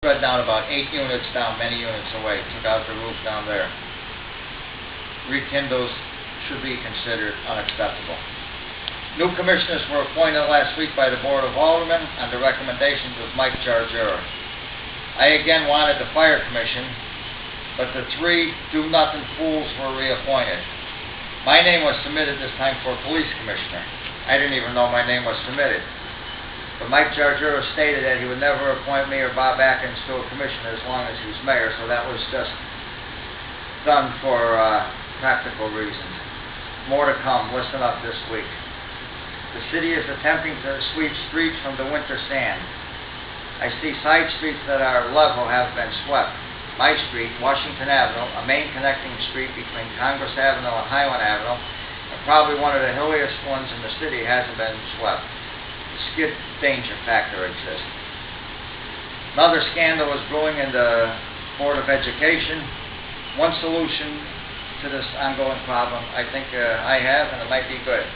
spread down about 8 units down, many units away. Took out the roof down there. Rekindles should be considered unacceptable. New commissioners were appointed last week by the Board of Aldermen on the recommendations of Mike Jargera. I again wanted the Fire Commission, but the 3 do-nothing fools were reappointed. My name was submitted this time for Police Commissioner. I didn't even know my name was submitted. But Mike Jargera stated that he would never appoint me or Bob Atkins to a commission as long as he was mayor, so that was just done for practical reasons. More to come. Listen up this week. The city is attempting to sweep streets from the winter sand. I see side streets that are level have been swept. My street, Washington Avenue, a main connecting street between Congress Avenue and Highland Avenue, and probably one of the hilliest ones in the city, hasn't been swept. The skid danger factor exists. Another scandal is brewing in the Board of Education. One solution to this ongoing problem I think I have, and it might be good.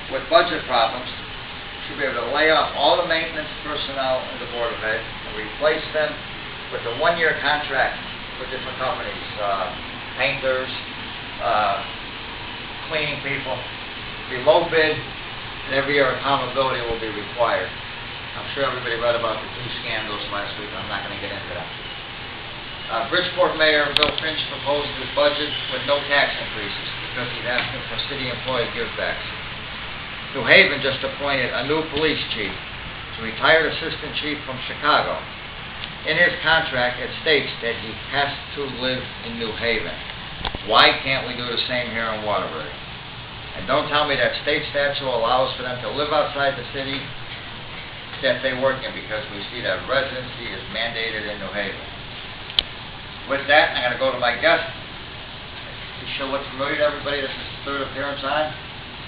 With budget problems, should be able to lay off all the maintenance personnel in the Board of Ed and replace them with a 1-year contract with different companies, painters, cleaning people. Be low bid, and every year accountability will be required. I'm sure everybody read about the 2 scandals last week. I'm not going to get into that. Bridgeport Mayor Bill Finch proposed his budget with no tax increases because he's asking for city employee givebacks. New Haven just appointed a new police chief, a retired assistant chief from Chicago. In his contract, it states that he has to live in New Haven. Why can't we do the same here in Waterbury? And don't tell me that state statute allows for them to live outside the city that they work in, because we see that residency is mandated in New Haven. With that, I'm going to go to my guest. He should look familiar to everybody. This is his 3rd appearance on.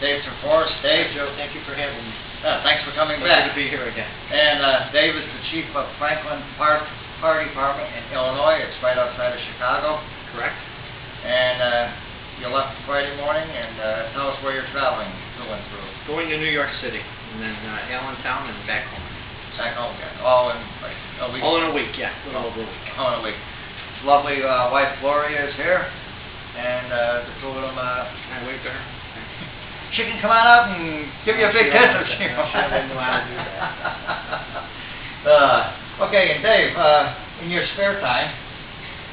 Dave Traiforos. Dave. Joe, thank you for having me. Thanks for coming Glad back. to be here again. And Dave is the chief of Franklin Park Fire Department in Illinois. It's right outside of Chicago. Correct. And you left Friday morning, and tell us where you're traveling, going through. Going to New York City, and then Allentown, and back home. Back home again. All in like a week? All in a week, yeah. A little over a week. All in a week. Lovely wife Gloria is here, and the 2 of them. Can I wave to her? She can come on up and give you a big kiss if she wants. I didn't know how to do that. Okay, and Dave, in your spare time,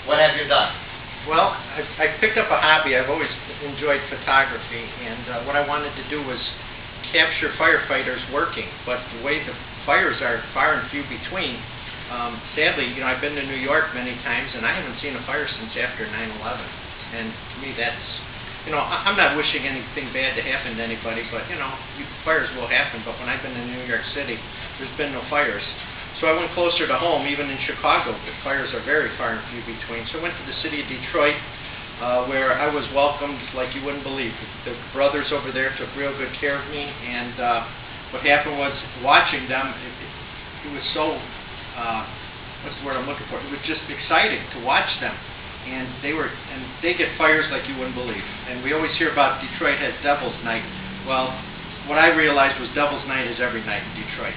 what have you done? Well, I picked up a hobby. I've always enjoyed photography, and what I wanted to do was capture firefighters working, but the way the fires are far and few between, sadly, I've been to New York many times, and I haven't seen a fire since after 9/11, and to me that's, I'm not wishing anything bad to happen to anybody, but, fires will happen. But when I've been in New York City, there's been no fires. So I went closer to home. Even in Chicago, the fires are very far and few between. So I went to the city of Detroit, where I was welcomed like you wouldn't believe. The brothers over there took real good care of me, and what happened was, watching them, it was so, what's the word I'm looking for? It was just exciting to watch them. And they get fires like you wouldn't believe. And we always hear about Detroit has Devil's Night. Well, what I realized was Devil's Night is every night in Detroit.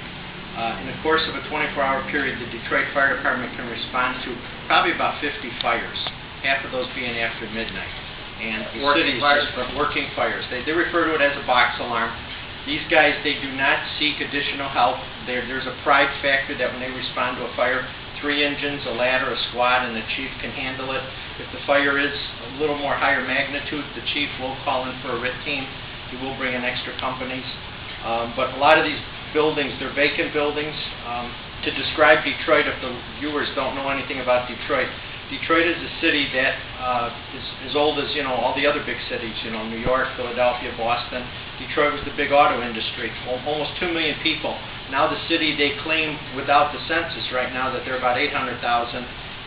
In the course of a 24-hour period, the Detroit Fire Department can respond to probably about 50 fires, half of those being after midnight. And the Working fires. Working fires. They refer to it as a box alarm. These guys, they do not seek additional help. There's a pride factor that when they respond to a fire, 3 engines, a ladder, a squad, and the chief can handle it. If the fire is a little more higher magnitude, the chief will call in for a RIT team. He will bring in extra companies. But a lot of these buildings, they're vacant buildings. To describe Detroit, if the viewers don't know anything about Detroit, Detroit is a city that is as old as, all the other big cities, New York, Philadelphia, Boston. Detroit was the big auto industry, almost 2 million people. Now the city, they claim without the census right now that they're about 800,000,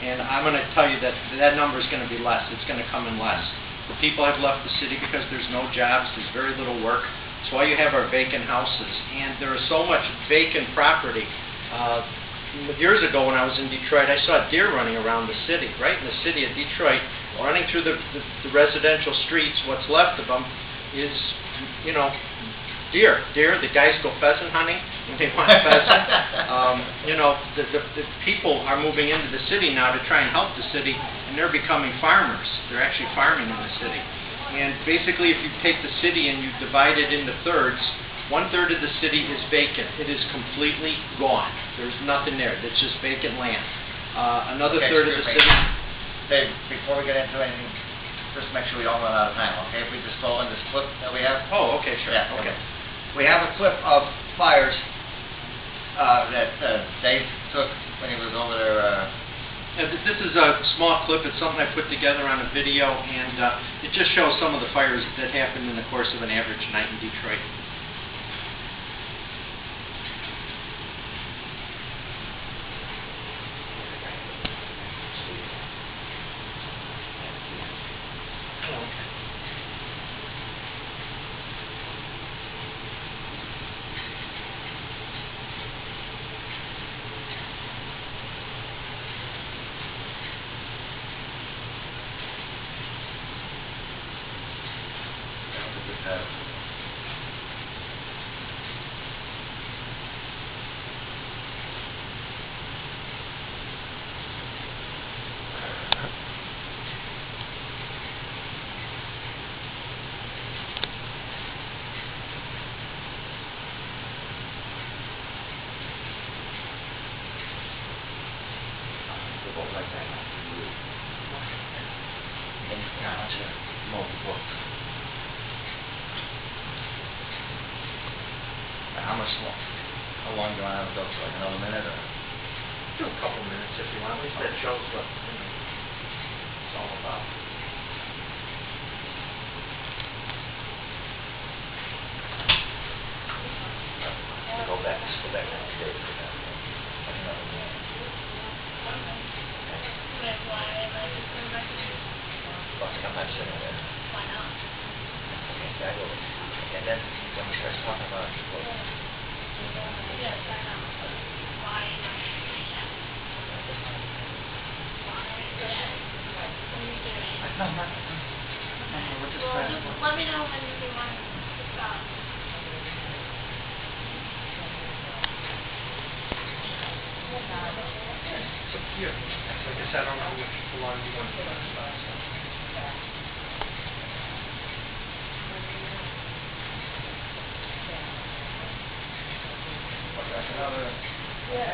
and I'm going to tell you that that number is going to be less. It's going to come in less. The people have left the city because there's no jobs, there's very little work. That's why you have our vacant houses, and there is so much vacant property. Years ago when I was in Detroit, I saw deer running around the city, right in the city of Detroit, running through the residential streets. What's left of them is, Deer. The guys go pheasant hunting when they want pheasant. You know, the people are moving into the city now to try and help the city, and they're becoming farmers. They're actually farming in the city. And basically, if you take the city and you divide it into thirds, 1/3 of the city is vacant. It is completely gone. There's nothing there. It's just vacant land. Another Okay, third of the excuse me. city. Dave, before we get into anything, just make sure we don't run out of time, okay? If we just go on this clip that we have. Oh, okay, sure. Yeah, Okay. We have a clip of fires that Dave took when he was over there. This is a small clip. It's something I put together on a video, and it just shows some of the fires that happened in the course of an average night in Detroit. How long do I have to go for, like another minute or? Do a couple minutes if you want. At least that shows what it's all about. Go back downstairs. Another minute. Well, I'm not sitting there. Why not? Okay, I will. And then when we start talking about Yes, I know. Why not? Why? Yes. What are you doing? No, we're just Well, trying to... just let me know when you want to stop. It's up to you. Like I said, I don't know how long you want to stop. Another... Yeah.